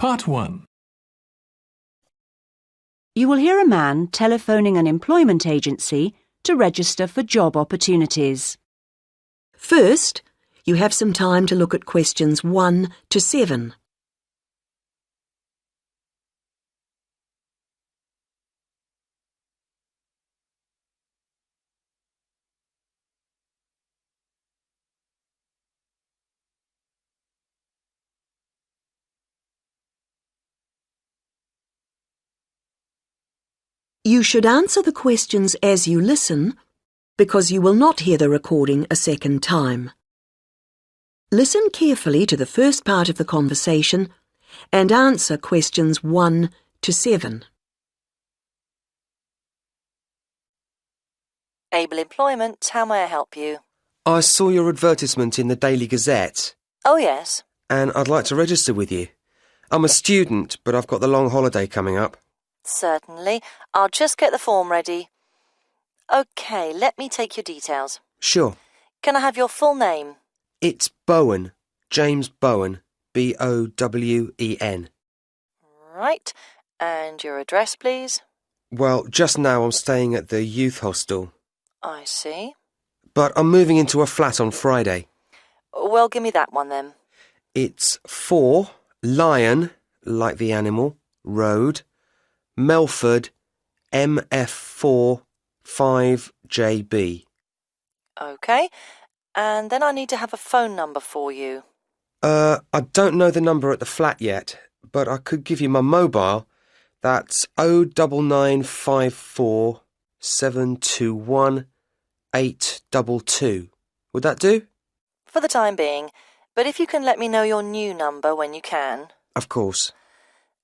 Part 1. You will hear a man telephoning an employment agency to register for job opportunities. First, you have some time to look at questions 1 to 7. You should answer the questions as you listen, because you will not hear the recording a second time. Listen carefully to the first part of the conversation and answer questions 1 to 7. Able Employment, how may I help you? I saw your advertisement in the Daily Gazette, Oh, yes. and I'd like to register with you. I'm a student, but I've got the long holiday coming up. Certainly. I'll just get the form ready. OK, let me take your details. Sure. Can I have your full name? It's Bowen, James Bowen, B-O-W-E-N. Right. And your address, please? Well, just now I'm staying at the youth hostel, I see. but I'm moving into a flat on Friday. Well, give me that one then. It's 4 Lion, like the animal, Road, Melford, MF4 5JB. OK. And then I need to have a phone number for you. I don't know the number at the flat yet, but I could give you my mobile. That's 09954 721 822. Would that do? For the time being. But if you can let me know your new number when you can. Of course.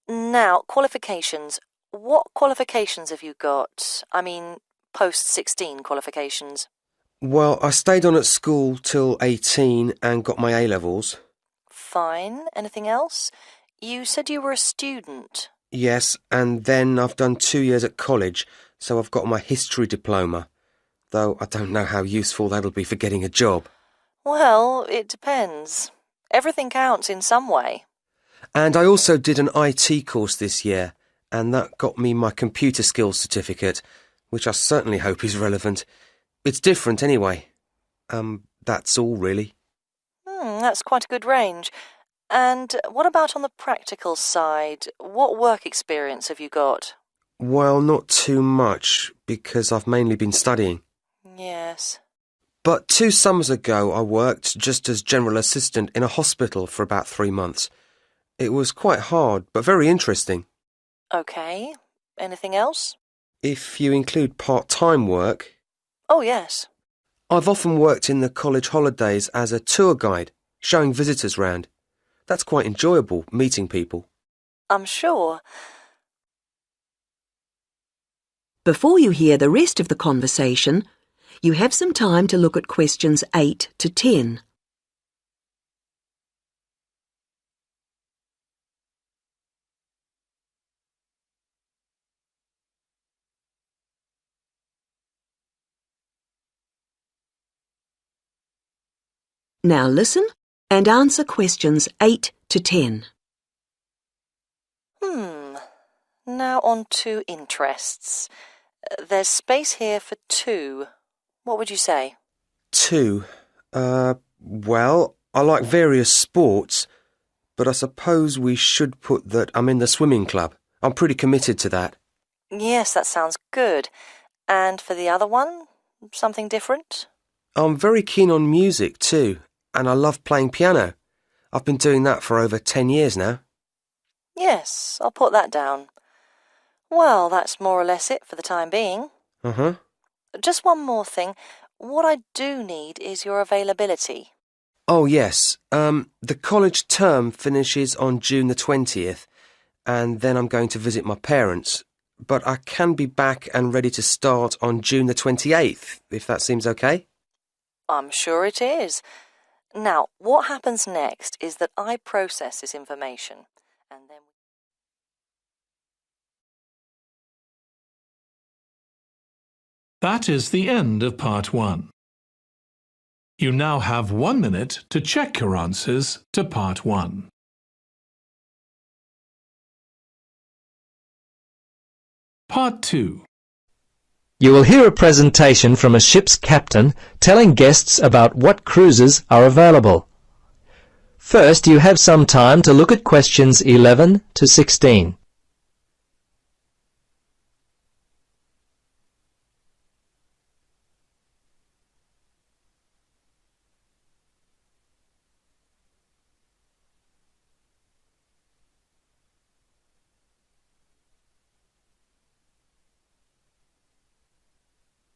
Now, qualifications. What qualifications have you got? I mean, post-16 qualifications. Well, I stayed on at school till 18 and got my A-levels. Fine. Anything else? You said you were a student. Yes, and then I've done 2 years at college, so I've got my history diploma, though I don't know how useful that'll be for getting a job. Well, it depends. Everything counts in some way. And I also did an IT course this year, and that got me my computer skills certificate, which I certainly hope is relevant. It's different anyway. That's all really. That's quite a good range. And what about on the practical side? What work experience have you got? Well, not too much, because I've mainly been studying. Yes. But 2 summers ago I worked just as general assistant in a hospital for about 3 months. It was quite hard, but very interesting. OK. Anything else? If you include part-time work, Oh, yes. I've often worked in the college holidays as a tour guide, showing visitors round. That's quite enjoyable, meeting people. I'm sure. Before you hear the rest of the conversation, you have some time to look at questions 8 to 10. Now listen and answer questions 8 to 10. Now on to interests. There's space here for 2. What would you say? 2. Well, I like various sports, but I suppose we should put that I'm in the swimming club. I'm pretty committed to that. Yes, that sounds good. And for the other one, something different? I'm very keen on music too, and I love playing piano. I've been doing that for over 10 years now. Yes, I'll put that down. Well, that's more or less it for the time being. Uh-huh. Just one more thing. What I do need is your availability. Oh, yes. The college term finishes on June the 20th, and then I'm going to visit my parents. But I can be back and ready to start on June the 28th, if that seems okay. I'm sure it is. Now, what happens next is that I process this information, and then... That is the end of Part 1. You now have 1 minute to check your answers to Part 1. Part 2. You will hear a presentation from a ship's captain telling guests about what cruises are available. First, you have some time to look at questions 11 to 16.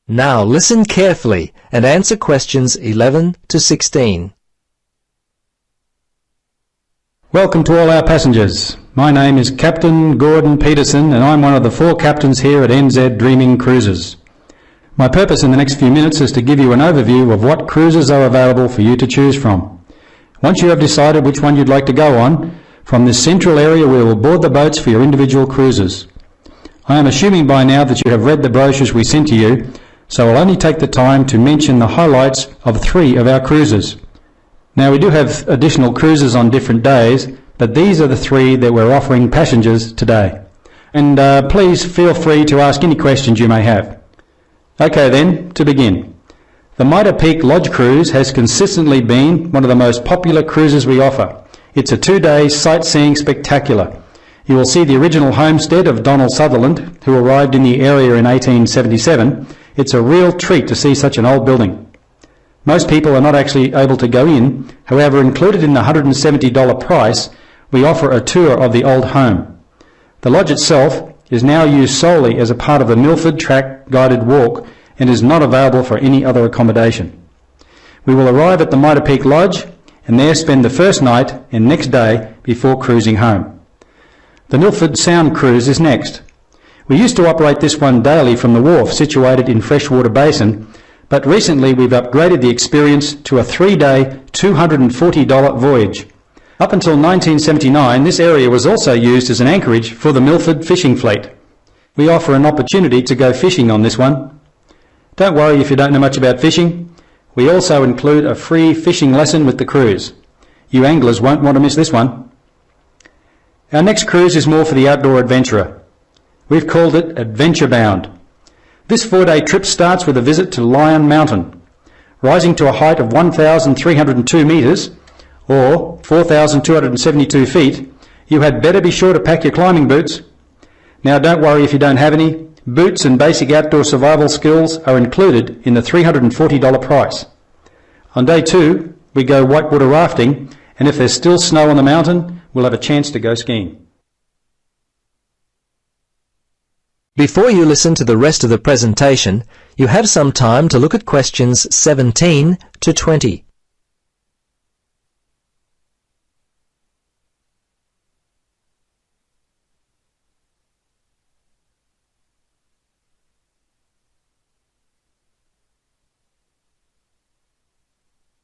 Now listen carefully and answer questions 11 to 16. Welcome to all our passengers. My name is Captain Gordon Peterson and I'm one of the 4 captains here at NZ Dreaming Cruises. My purpose in the next few minutes is to give you an overview of what cruises are available for you to choose from. Once you have decided which one you'd like to go on, from this central area we will board the boats for your individual cruises. I am assuming by now that you have read the brochures we sent to you, so I'll only take the time to mention the highlights of 3 of our cruises. Now we do have additional cruises on different days, but these are the 3 that we're offering passengers today. And please feel free to ask any questions you may have. Okay then, to begin. The Mitre Peak Lodge Cruise has consistently been one of the most popular cruises we offer. It's a 2-day sightseeing spectacular. You will see the original homestead of Donald Sutherland, who arrived in the area in 1877. It's a real treat to see such an old building. Most people are not actually able to go in. However, included in the $170 price, we offer a tour of the old home. The lodge itself is now used solely as a part of the Milford Track guided walk and is not available for any other accommodation. We will arrive at the Mitre Peak Lodge and there spend the first night and next day before cruising home. The Milford Sound Cruise is next. We used to operate this one daily from the wharf situated in Freshwater Basin, but recently we've upgraded the experience to a 3-day $240 voyage. Up until 1979, this area was also used as an anchorage for the Milford fishing fleet. We offer an opportunity to go fishing on this one. Don't worry if you don't know much about fishing. We also include a free fishing lesson with the cruise. You anglers won't want to miss this one. Our next cruise is more for the outdoor adventurer. We've called it Adventure Bound. This 4-day trip starts with a visit to Lion Mountain. Rising to a height of 1,302 metres, or 4,272 feet, you had better be sure to pack your climbing boots. Now don't worry if you don't have any. Boots and basic outdoor survival skills are included in the $340 price. On day 2, we go whitewater rafting, and if there's still snow on the mountain, we'll have a chance to go skiing. Before you listen to the rest of the presentation, you have some time to look at questions 17 to 20.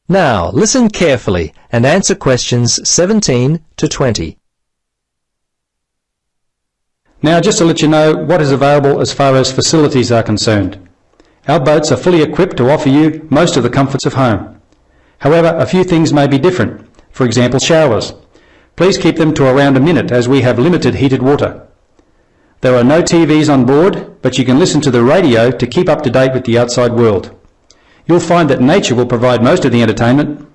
Now, listen carefully and answer questions 17 to 20. Now, just to let you know what is available as far as facilities are concerned. Our boats are fully equipped to offer you most of the comforts of home. However, a few things may be different. For example, showers. Please keep them to around a minute as we have limited heated water. There are no TVs on board, but you can listen to the radio to keep up to date with the outside world. You'll find that nature will provide most of the entertainment.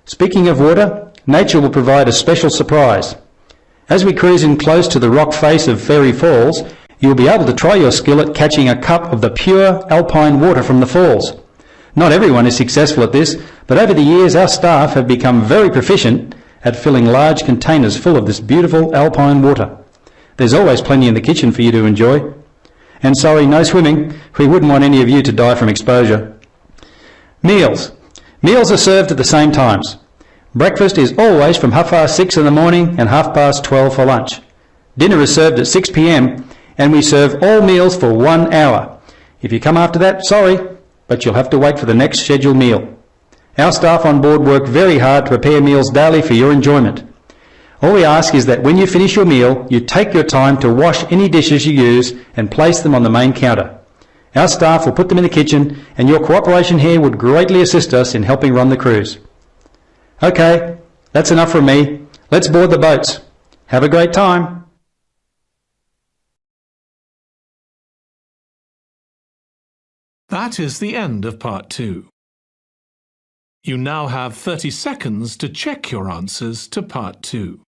Speaking of water, nature will provide a special surprise. As we cruise in close to the rock face of Fairy Falls, you will be able to try your skill at catching a cup of the pure alpine water from the falls. Not everyone is successful at this, but over the years our staff have become very proficient at filling large containers full of this beautiful alpine water. There's always plenty in the kitchen for you to enjoy. And sorry, no swimming. We wouldn't want any of you to die from exposure. Meals. Meals are served at the same times. Breakfast is always from 6:30 in the morning and 12:30 for lunch. Dinner is served at 6 p.m. and we serve all meals for 1 hour. If you come after that, sorry, but you'll have to wait for the next scheduled meal. Our staff on board work very hard to prepare meals daily for your enjoyment. All we ask is that when you finish your meal, you take your time to wash any dishes you use and place them on the main counter. Our staff will put them in the kitchen, and your cooperation here would greatly assist us in helping run the cruise. Okay, that's enough from me. Let's board the boats. Have a great time. That is the end of Part 2. You now have 30 seconds to check your answers to Part 2.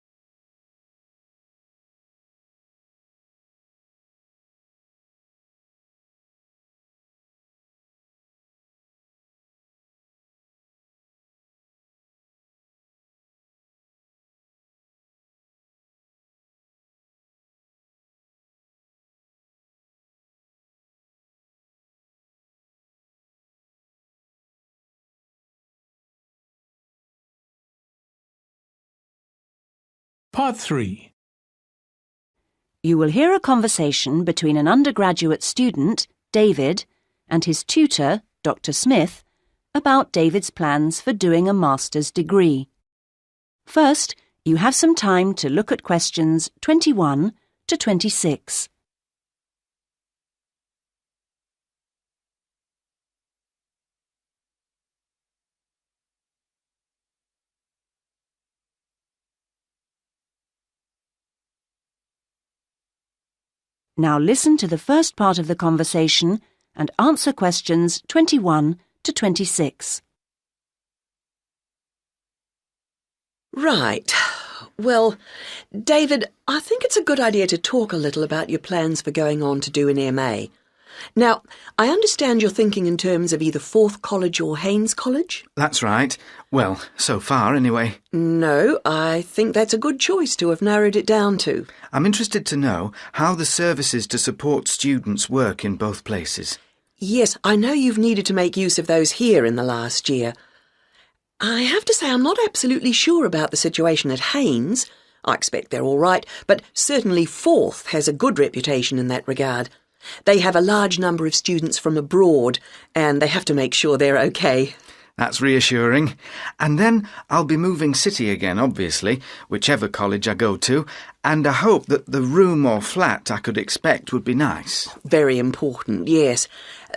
Part 3. You will hear a conversation between an undergraduate student, David, and his tutor, Dr. Smith, about David's plans for doing a master's degree. First, you have some time to look at questions 21 to 26. Now listen to the first part of the conversation and answer questions 21 to 26. Right. Well, David, I think it's a good idea to talk a little about your plans for going on to do an MA. Now, I understand you're thinking in terms of either Forth College or Haynes College? That's right. Well, so far anyway. No, I think that's a good choice to have narrowed it down to. I'm interested to know how the services to support students work in both places. Yes, I know you've needed to make use of those here in the last year. I have to say I'm not absolutely sure about the situation at Haynes. I expect they're all right, but certainly Forth has a good reputation in that regard. They have a large number of students from abroad, and they have to make sure they're okay. That's reassuring. And then I'll be moving city again, obviously, whichever college I go to, and I hope that the room or flat I could expect would be nice. Very important, yes.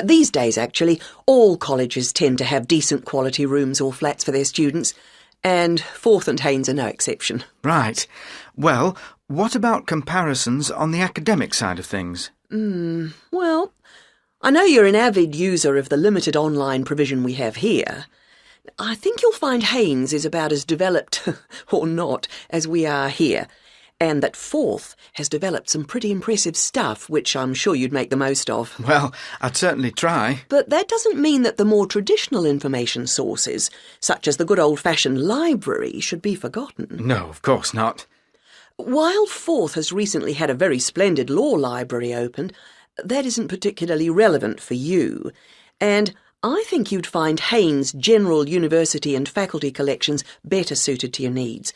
These days, actually, all colleges tend to have decent quality rooms or flats for their students, and Forth and Haynes are no exception. Right. Well, what about comparisons on the academic side of things? Well, I know you're an avid user of the limited online provision we have here. I think you'll find Haynes is about as developed, or not, as we are here, and that Forth has developed some pretty impressive stuff, which I'm sure you'd make the most of. Well, I'd certainly try. But that doesn't mean that the more traditional information sources, such as the good old-fashioned library, should be forgotten. No, of course not. While Forth has recently had a very splendid law library opened, that isn't particularly relevant for you, and I think you'd find Haynes' general university and faculty collections better suited to your needs.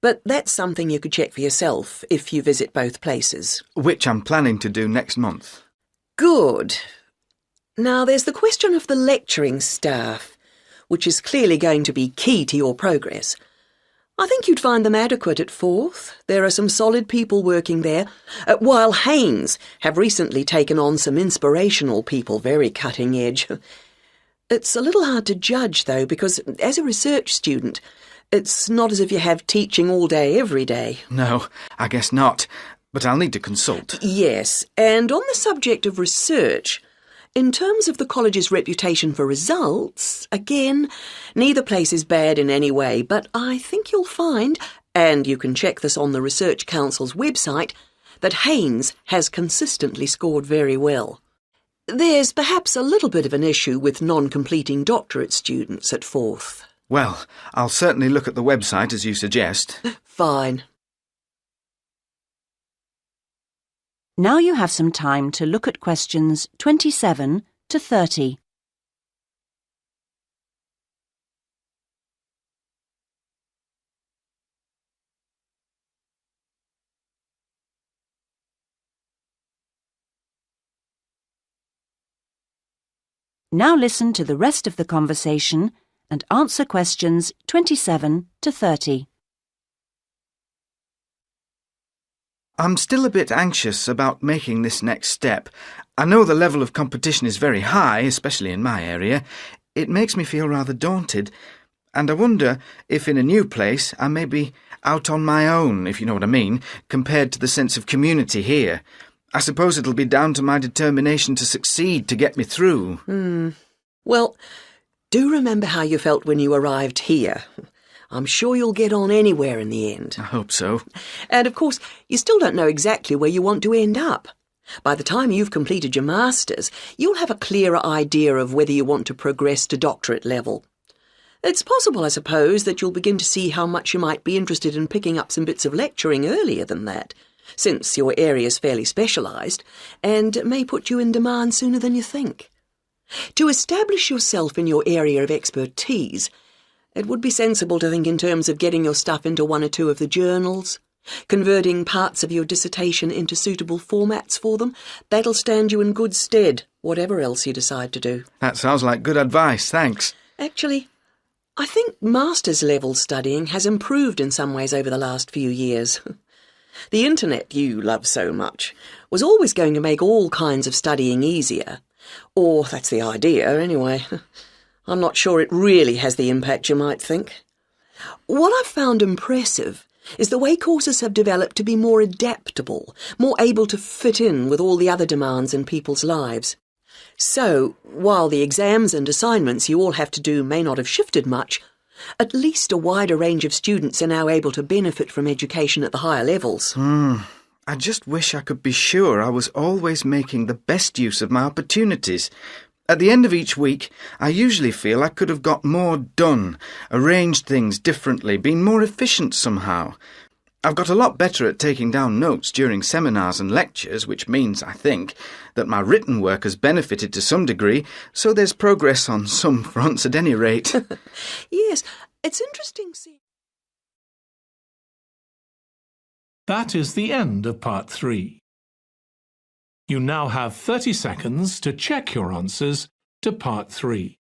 But that's something you could check for yourself if you visit both places. Which I'm planning to do next month. Good. Now there's the question of the lecturing staff, which is clearly going to be key to your progress. I think you'd find them adequate at Forth. There are some solid people working there, while Haynes have recently taken on some inspirational people, very cutting edge. It's a little hard to judge, though, because as a research student, it's not as if you have teaching all day, every day. No, I guess not. But I'll need to consult. Yes, and on the subject of research, in terms of the college's reputation for results, again, neither place is bad in any way, but I think you'll find, and you can check this on the Research Council's website, that Haynes has consistently scored very well. There's perhaps a little bit of an issue with non-completing doctorate students at Forth. Well, I'll certainly look at the website as you suggest. Fine. Now you have some time to look at questions 27 to 30. Now listen to the rest of the conversation and answer questions 27 to 30. I'm still a bit anxious about making this next step. I know the level of competition is very high, especially in my area. It makes me feel rather daunted, and I wonder if in a new place I may be out on my own, if you know what I mean, compared to the sense of community here. I suppose it'll be down to my determination to succeed to get me through. Well, do remember how you felt when you arrived here. I'm sure you'll get on anywhere in the end. I hope so. And, of course, you still don't know exactly where you want to end up. By the time you've completed your Masters, you'll have a clearer idea of whether you want to progress to doctorate level. It's possible, I suppose, that you'll begin to see how much you might be interested in picking up some bits of lecturing earlier than that, since your area's fairly specialised, and may put you in demand sooner than you think. To establish yourself in your area of expertise, it would be sensible to think in terms of getting your stuff into one or two of the journals, converting parts of your dissertation into suitable formats for them. That'll stand you in good stead, whatever else you decide to do. That sounds like good advice, thanks. Actually, I think Masters level studying has improved in some ways over the last few years. The internet you love so much was always going to make all kinds of studying easier. Or that's the idea, anyway. I'm not sure it really has the impact you might think. What I've found impressive is the way courses have developed to be more adaptable, more able to fit in with all the other demands in people's lives. So, while the exams and assignments you all have to do may not have shifted much, at least a wider range of students are now able to benefit from education at the higher levels. I just wish I could be sure I was always making the best use of my opportunities. At the end of each week, I usually feel I could have got more done, arranged things differently, been more efficient somehow. I've got a lot better at taking down notes during seminars and lectures, which means, I think, that my written work has benefited to some degree, so there's progress on some fronts at any rate. Yes, it's interesting seeing... That is the end of Part 3. You now have 30 seconds to check your answers to Part 3.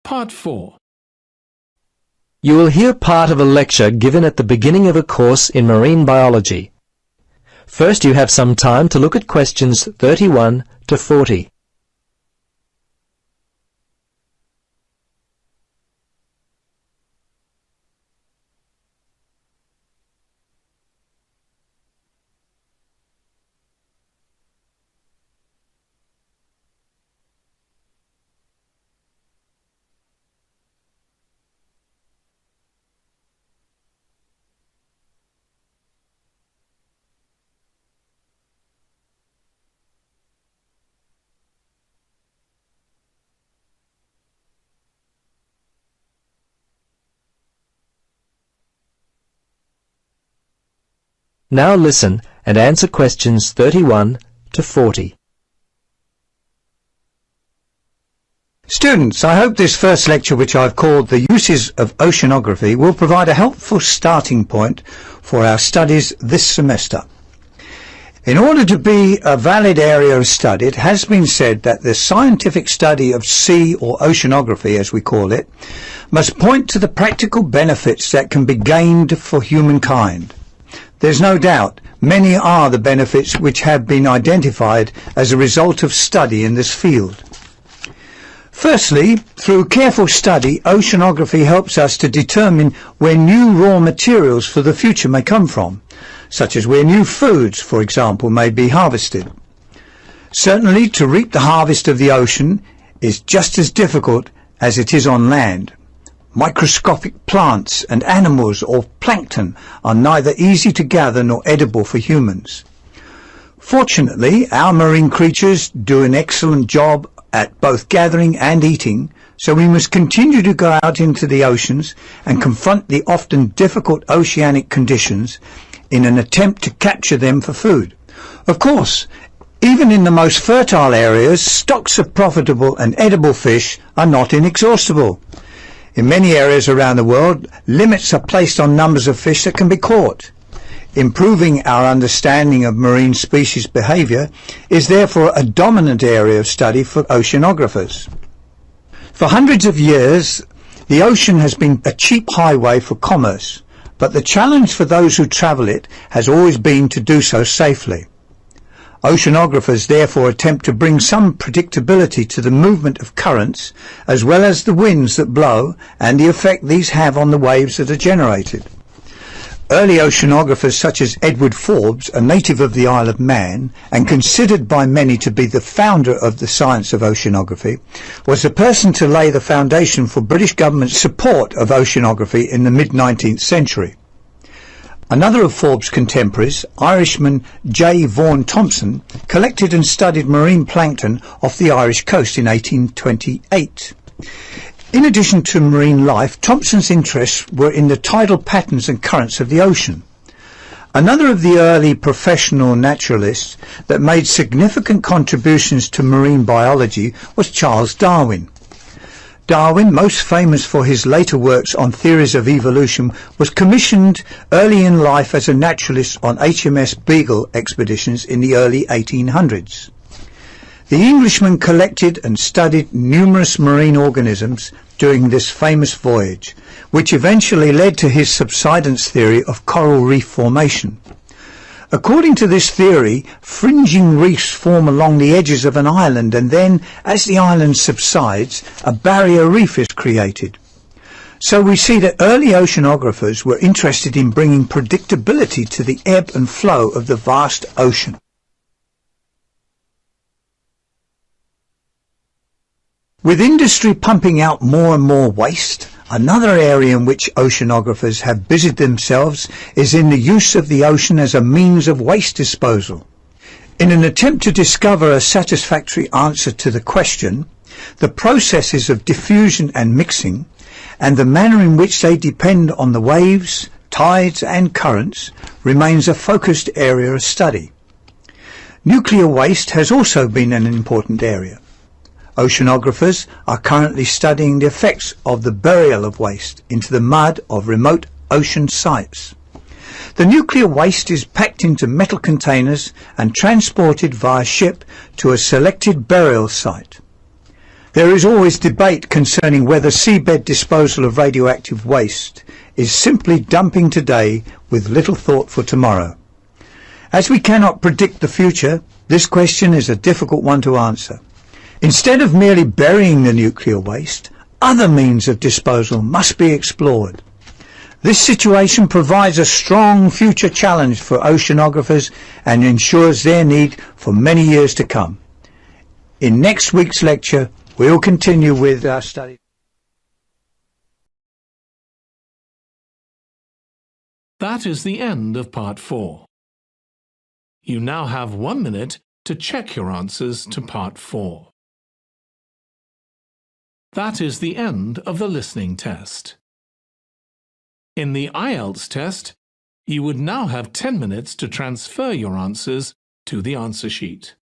Part 4. You will hear part of a lecture given at the beginning of a course in marine biology. First, you have some time to look at questions 31 to 40. Now listen and answer questions 31 to 40. Students, I hope this first lecture, which I've called The Uses of Oceanography, will provide a helpful starting point for our studies this semester. In order to be a valid area of study, it has been said that the scientific study of sea or oceanography, as we call it, must point to the practical benefits that can be gained for humankind. There's no doubt many are the benefits which have been identified as a result of study in this field. Firstly, through careful study, oceanography helps us to determine where new raw materials for the future may come from, such as where new foods, for example, may be harvested. Certainly, to reap the harvest of the ocean is just as difficult as it is on land. Microscopic plants and animals or plankton are neither easy to gather nor edible for humans. Fortunately, our marine creatures do an excellent job at both gathering and eating, so we must continue to go out into the oceans and confront the often difficult oceanic conditions in an attempt to capture them for food. Of course, even in the most fertile areas, stocks of profitable and edible fish are not inexhaustible. In many areas around the world, limits are placed on numbers of fish that can be caught. Improving our understanding of marine species behaviour is therefore a dominant area of study for oceanographers. For hundreds of years, the ocean has been a cheap highway for commerce, but the challenge for those who travel it has always been to do so safely. Oceanographers therefore attempt to bring some predictability to the movement of currents, as well as the winds that blow and the effect these have on the waves that are generated. Early oceanographers such as Edward Forbes, a native of the Isle of Man and considered by many to be the founder of the science of oceanography, was the person to lay the foundation for British government support of oceanography in the mid-19th century. Another of Forbes' contemporaries, Irishman J. Vaughan Thompson, collected and studied marine plankton off the Irish coast in 1828. In addition to marine life, Thompson's interests were in the tidal patterns and currents of the ocean. Another of the early professional naturalists that made significant contributions to marine biology was Charles Darwin. Darwin, most famous for his later works on theories of evolution, was commissioned early in life as a naturalist on HMS Beagle expeditions in the early 1800s. The Englishman collected and studied numerous marine organisms during this famous voyage, which eventually led to his subsidence theory of coral reef formation. According to this theory, fringing reefs form along the edges of an island, and then, as the island subsides, a barrier reef is created. So we see that early oceanographers were interested in bringing predictability to the ebb and flow of the vast ocean. With industry pumping out more and more waste, another area in which oceanographers have busied themselves is in the use of the ocean as a means of waste disposal. In an attempt to discover a satisfactory answer to the question, the processes of diffusion and mixing, and the manner in which they depend on the waves, tides and currents, remains a focused area of study. Nuclear waste has also been an important area. Oceanographers are currently studying the effects of the burial of waste into the mud of remote ocean sites. The nuclear waste is packed into metal containers and transported via ship to a selected burial site. There is always debate concerning whether seabed disposal of radioactive waste is simply dumping today with little thought for tomorrow. As we cannot predict the future, this question is a difficult one to answer. Instead of merely burying the nuclear waste, other means of disposal must be explored. This situation provides a strong future challenge for oceanographers and ensures their need for many years to come. In next week's lecture, we will continue with our study. That is the end of Part 4. You now have 1 minute to check your answers to Part 4. That is the end of the listening test. In the IELTS test, you would now have 10 minutes to transfer your answers to the answer sheet.